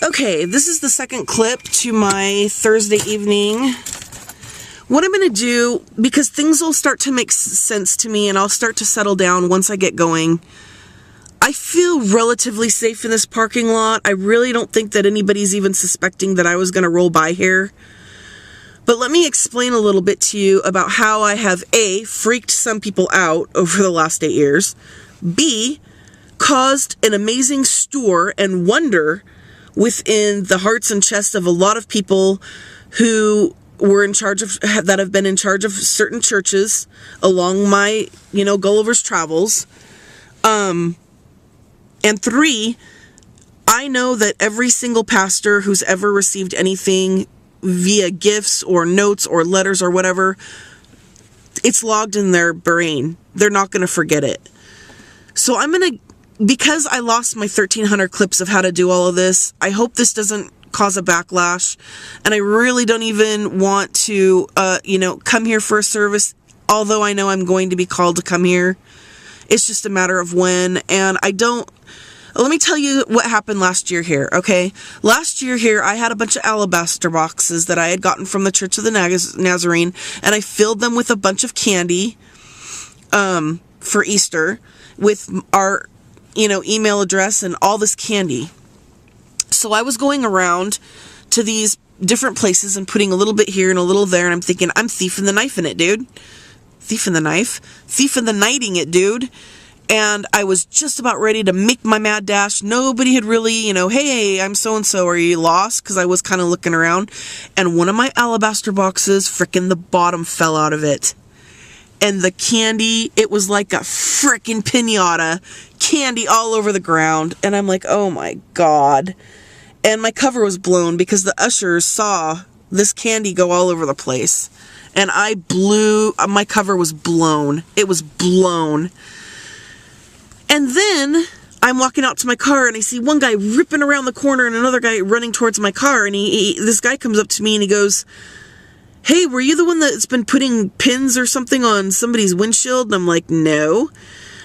Okay, this is the second clip to my Thursday evening. What I'm going to do, because things will start to make sense to me and I'll start to settle down once I get going. I feel relatively safe in this parking lot. I really don't think that anybody's even suspecting that I was going to roll by here. But let me explain a little bit to you about how I have A, freaked some people out over the last 8 years, B, caused an amazing stir and wonder within the hearts and chests of a lot of people who were in charge of, that have been in charge of certain churches along my, Gulliver's Travels. And 3, I know that every single pastor who's ever received anything via gifts or notes or letters or whatever, it's logged in their brain. They're not going to forget it. So because I lost my 1,300 clips of how to do all of this, I hope this doesn't cause a backlash. And I really don't even want to, come here for a service, although I know I'm going to be called to come here. It's just a matter of when. And let me tell you what happened last year here, okay? Last year here, I had a bunch of alabaster boxes that I had gotten from the Church of the Nazarene, and I filled them with a bunch of candy for Easter with our, email address and all this candy. So I was going around to these different places and putting a little bit here and a little there, and I'm thinking, I'm thieving the knife in it, dude. Thieving the knife? Thieving the knighting it, dude. And I was just about ready to make my mad dash. Nobody had really, hey, I'm so-and-so, are you lost? Because I was kind of looking around. And one of my alabaster boxes, frickin' the bottom fell out of it. And the candy, it was like a frickin' piñata. Candy all over the ground. And I'm like, oh my God. And my cover was blown because the ushers saw this candy go all over the place. And my cover was blown. It was blown. And then I'm walking out to my car and I see one guy ripping around the corner and another guy running towards my car. And this guy comes up to me and he goes, hey, were you the one that's been putting pins or something on somebody's windshield? And I'm like, no.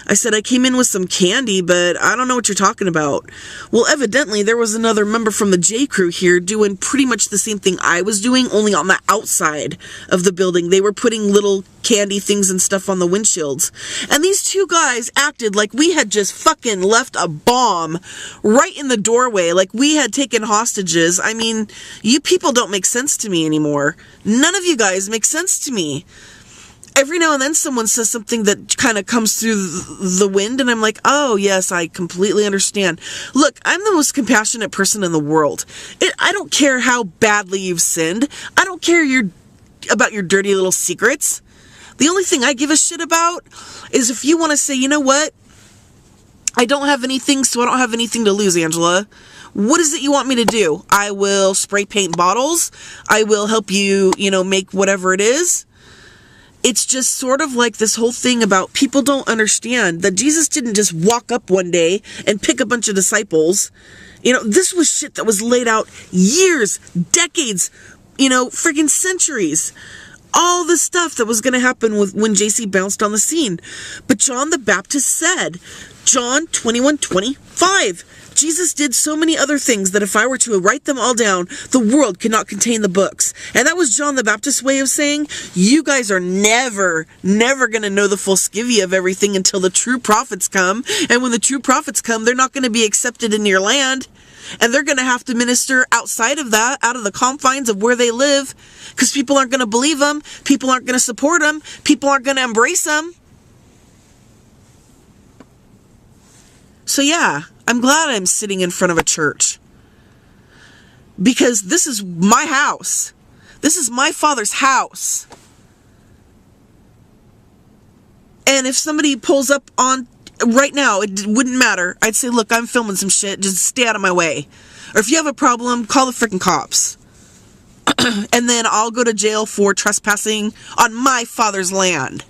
I said, I came in with some candy, but I don't know what you're talking about. Well, evidently, there was another member from the J Crew here doing pretty much the same thing I was doing, only on the outside of the building. They were putting little candy things and stuff on the windshields. And these two guys acted like we had just fucking left a bomb right in the doorway, like we had taken hostages. I mean, you people don't make sense to me anymore. None of you guys make sense to me. Every now and then someone says something that kind of comes through the wind and I'm like, oh yes, I completely understand. Look, I'm the most compassionate person in the world. I don't care how badly you've sinned. I don't care about your dirty little secrets. The only thing I give a shit about is if you want to say, you know what? I don't have anything, so I don't have anything to lose, Angela. What is it you want me to do? I will spray paint bottles. I will help you, make whatever it is. It's just sort of like this whole thing about people don't understand that Jesus didn't just walk up one day and pick a bunch of disciples. This was shit that was laid out years, decades, friggin' centuries. All the stuff that was going to happen when JC bounced on the scene. But John the Baptist said, John 21:25, Jesus did so many other things that if I were to write them all down, the world could not contain the books. And that was John the Baptist's way of saying, you guys are never going to know the full skivvy of everything until the true prophets come. And when the true prophets come, they're not going to be accepted in your land. And they're going to have to minister outside of that, out of the confines of where they live, because people aren't going to believe them. People aren't going to support them. People aren't going to embrace them. So yeah, I'm glad I'm sitting in front of a church. Because this is my house. This is my Father's house. And if somebody pulls up on right now, it wouldn't matter. I'd say, look, I'm filming some shit. Just stay out of my way. Or if you have a problem, call the freaking cops. And then I'll go to jail for trespassing on my Father's land.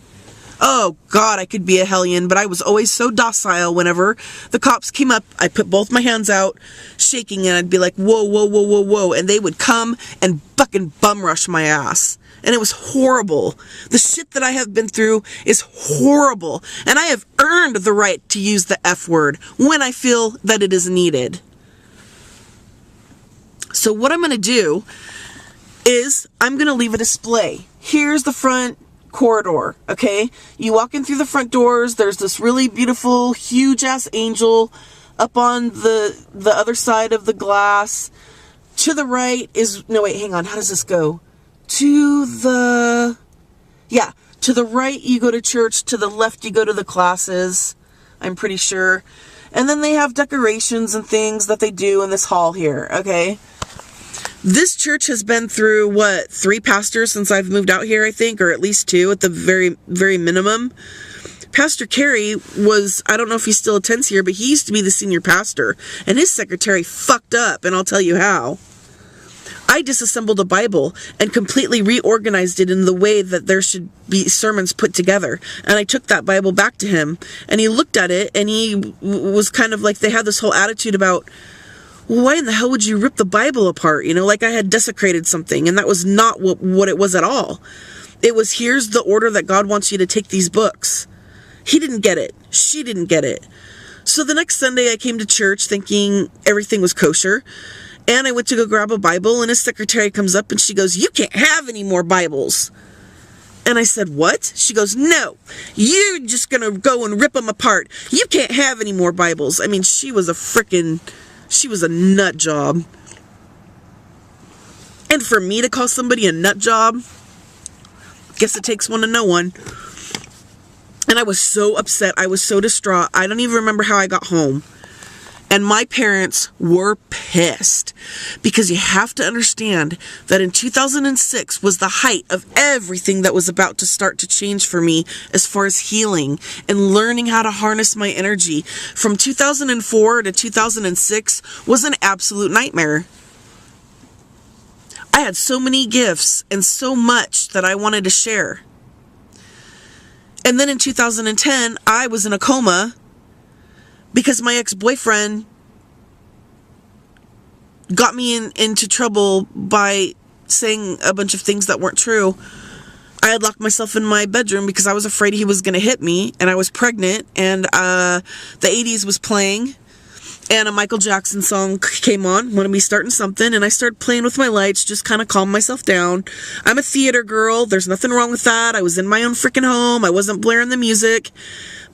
Oh, God, I could be a hellion, but I was always so docile whenever the cops came up. I put both my hands out, shaking, and I'd be like, whoa, whoa, whoa, whoa, whoa. And they would come and fucking bum rush my ass. And it was horrible. The shit that I have been through is horrible. And I have earned the right to use the F word when I feel that it is needed. So what I'm going to do is I'm going to leave a display. Here's the front corridor, okay? You walk in through the front doors, there's this really beautiful, huge-ass angel up on the other side of the glass. To the right is... No, wait, hang on. How does this go? To the right you go to church, to the left you go to the classes, I'm pretty sure. And then they have decorations and things that they do in this hall here, okay? This church has been through, 3 pastors since I've moved out here, I think, or at least 2 at the very, very minimum. Pastor Carey was, I don't know if he still attends here, but he used to be the senior pastor, and his secretary fucked up, and I'll tell you how. I disassembled a Bible and completely reorganized it in the way that there should be sermons put together. And I took that Bible back to him, and he looked at it, and he was kind of like, they had this whole attitude about, well, why in the hell would you rip the Bible apart? You know, like I had desecrated something, and that was not what it was at all. It was, here's the order that God wants you to take these books. He didn't get it. She didn't get it. So the next Sunday I came to church thinking everything was kosher. And I went to go grab a Bible, and his secretary comes up and she goes, you can't have any more Bibles. And I said, what? She goes, no, you're just going to go and rip them apart. You can't have any more Bibles. I mean, she was a nut job. And for me to call somebody a nut job, guess it takes one to know one. And I was so upset. I was so distraught. I don't even remember how I got home. And my parents were pissed, because you have to understand that in 2006 was the height of everything that was about to start to change for me as far as healing and learning how to harness my energy. From 2004 to 2006 was an absolute nightmare. I had so many gifts and so much that I wanted to share. And then in 2010, I was in a coma because my ex-boyfriend got me into trouble by saying a bunch of things that weren't true. I had locked myself in my bedroom because I was afraid he was going to hit me, and I was pregnant, and the 80s was playing, and a Michael Jackson song came on, Wanna Be Starting Something, and I started playing with my lights, just kind of calm myself down. I'm a theater girl. There's nothing wrong with that. I was in my own freaking home. I wasn't blaring the music,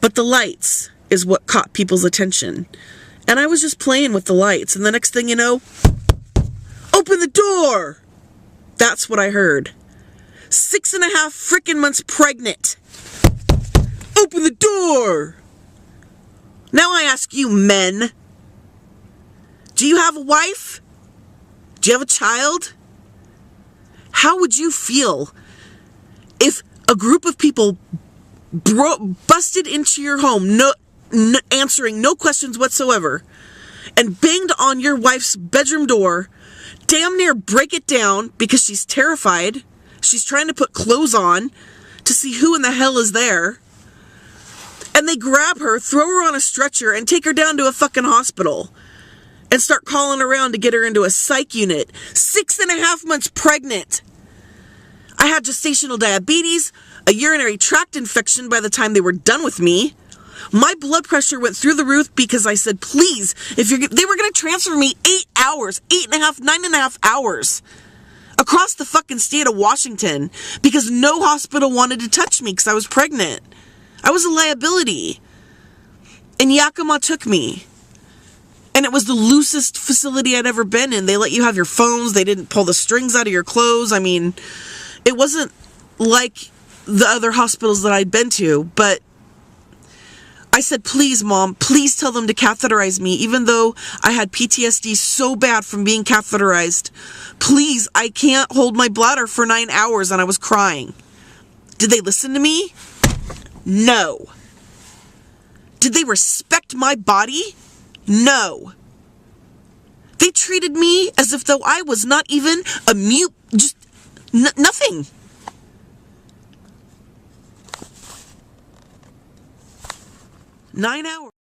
but the lights is what caught people's attention. And I was just playing with the lights, and the next thing you know, open the door! That's what I heard. 6.5 freaking months pregnant. Open the door! Now I ask you, men, do you have a wife? Do you have a child? How would you feel if a group of people busted into your home, answering no questions whatsoever, and banged on your wife's bedroom door, damn near break it down because she's terrified, she's trying to put clothes on to see who in the hell is there, and they grab her, throw her on a stretcher, and take her down to a fucking hospital, and start calling around to get her into a psych unit. 6.5 months pregnant. I had gestational diabetes, a urinary tract infection by the time they were done with me. My blood pressure went through the roof because I said, please, they were going to transfer me 8 hours, 9.5 hours across the fucking state of Washington because no hospital wanted to touch me because I was pregnant. I was a liability. And Yakima took me. And it was the loosest facility I'd ever been in. They let you have your phones. They didn't pull the strings out of your clothes. I mean, it wasn't like the other hospitals that I'd been to, but I said, please, Mom, please tell them to catheterize me, even though I had PTSD so bad from being catheterized. Please, I can't hold my bladder for 9 hours, and I was crying. Did they listen to me? No. Did they respect my body? No. They treated me as if though I was not even a mute, just nothing. Nine hours.